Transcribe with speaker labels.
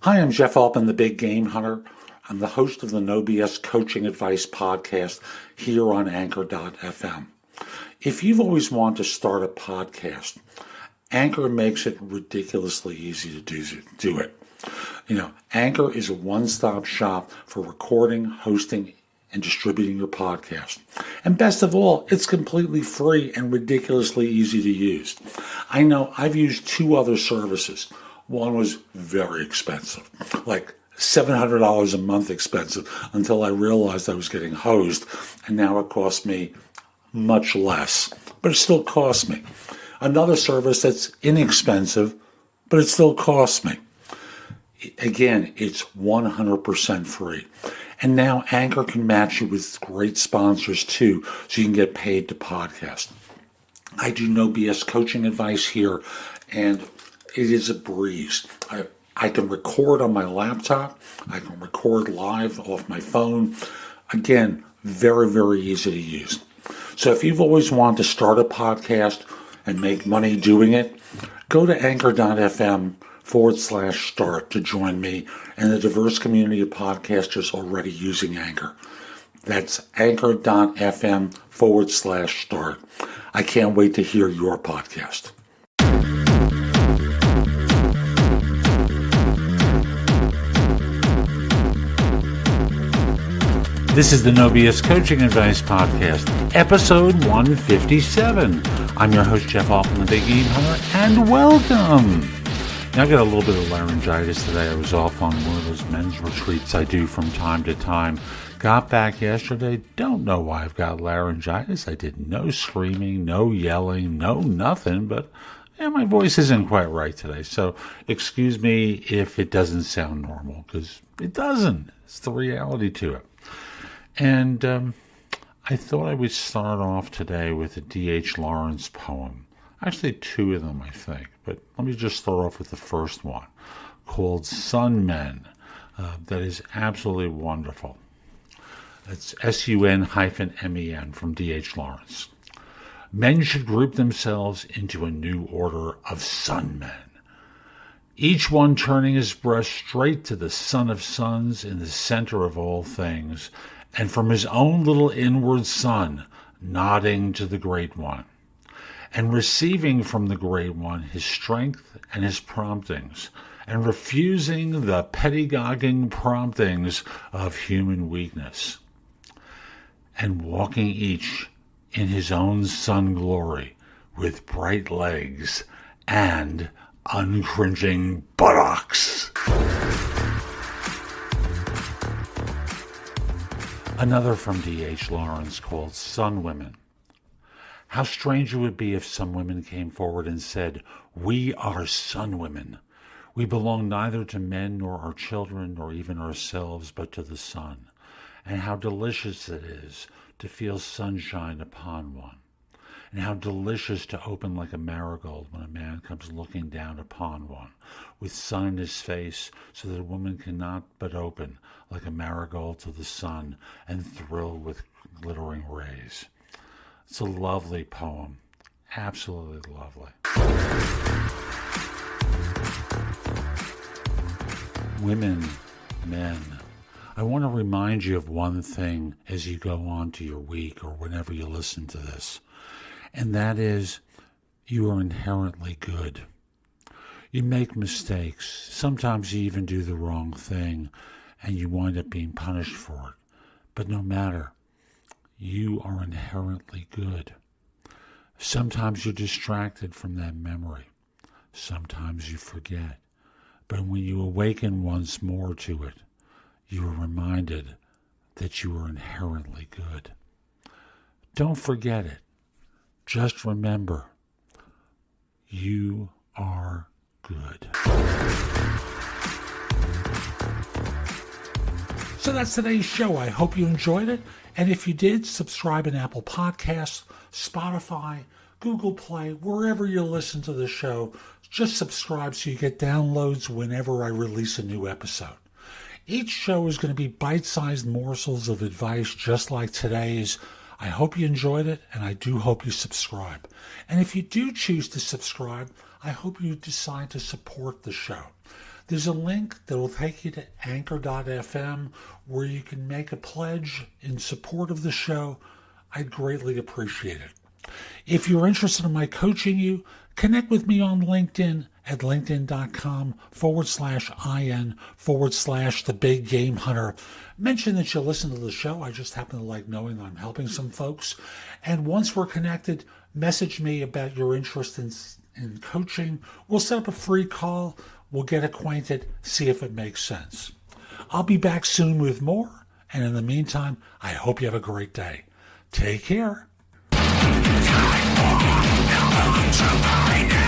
Speaker 1: Hi, I'm Jeff Altman, the Big Game Hunter. I'm the host of the No BS Coaching Advice podcast here on Anchor.fm. If you've always wanted to start a podcast, Anchor makes it ridiculously easy to do it. Anchor is a one-stop shop for recording, hosting, and distributing your podcast. And best of all, it's completely free and ridiculously easy to use. I know I've used two other services. One was very expensive, like $700 a month expensive, until I realized I was getting hosed, and now it costs me much less, but it still costs me. Another service that's inexpensive, but it still costs me. Again, it's 100% free. And now Anchor can match you with great sponsors too, so you can get paid to podcast. I do no BS coaching advice here, and it is a breeze. I can record on my laptop. I can record live off my phone. Again, very, very easy to use. So if you've always wanted to start a podcast and make money doing it, go to anchor.fm/start to join me and the diverse community of podcasters already using Anchor. That's anchor.fm/start. I can't wait to hear your podcast. This is the No BS Coaching Advice Podcast, episode 157. I'm your host, Jeff Altman, the Big Game Hunter, and welcome. Now, I got a little bit of laryngitis today. I was off on one of those men's retreats I do from time to time. Got back yesterday. Don't know why I've got laryngitis. I did no screaming, no yelling, no nothing, but my voice isn't quite right today. So excuse me if it doesn't sound normal, because it doesn't. It's the reality to it. And I thought I would start off today with a D.H. Lawrence poem. Actually, two of them, I think. But let me just start off with the first one, called Sun Men. That is absolutely wonderful. It's SUN-MEN from D.H. Lawrence. Men should group themselves into a new order of sun men, each one turning his breast straight to the Son of Suns in the center of all things, and from his own little inward sun, nodding to the Great One, and receiving from the Great One his strength and his promptings, and refusing the pettigogging promptings of human weakness, and walking each in his own sun glory with bright legs and uncringing buttocks. Another from D.H. Lawrence called Sun Women. How strange it would be if some women came forward and said, "We are sun women. We belong neither to men nor our children nor even ourselves, but to the sun. And how delicious it is to feel sunshine upon one. And how delicious to open like a marigold when a man comes looking down upon one, with sun in his face, so that a woman cannot but open like a marigold to the sun and thrill with glittering rays." It's a lovely poem. Absolutely lovely. Women, men, I want to remind you of one thing as you go on to your week or whenever you listen to this. And that is, you are inherently good. You make mistakes. Sometimes you even do the wrong thing, and you wind up being punished for it. But no matter, you are inherently good. Sometimes you're distracted from that memory. Sometimes you forget. But when you awaken once more to it, you are reminded that you are inherently good. Don't forget it. Just remember, you are good. So that's today's show. I hope you enjoyed it. And if you did, subscribe in Apple Podcasts, Spotify, Google Play, wherever you listen to the show. Just subscribe so you get downloads whenever I release a new episode. Each show is going to be bite-sized morsels of advice just like today's. I hope you enjoyed it, and I do hope you subscribe. And if you do choose to subscribe, I hope you decide to support the show. there's a link that will take you to anchor.fm where you can make a pledge in support of the show. I'd greatly appreciate it. If you're interested in my coaching you, connect with me on LinkedIn at linkedin.com/IN/the Big Game Hunter. Mention that you listen to the show. I just happen to like knowing I'm helping some folks. And once we're connected, message me about your interest in coaching. We'll set up a free call. We'll get acquainted, see if it makes sense. I'll be back soon with more. And in the meantime, I hope you have a great day. Take care. Time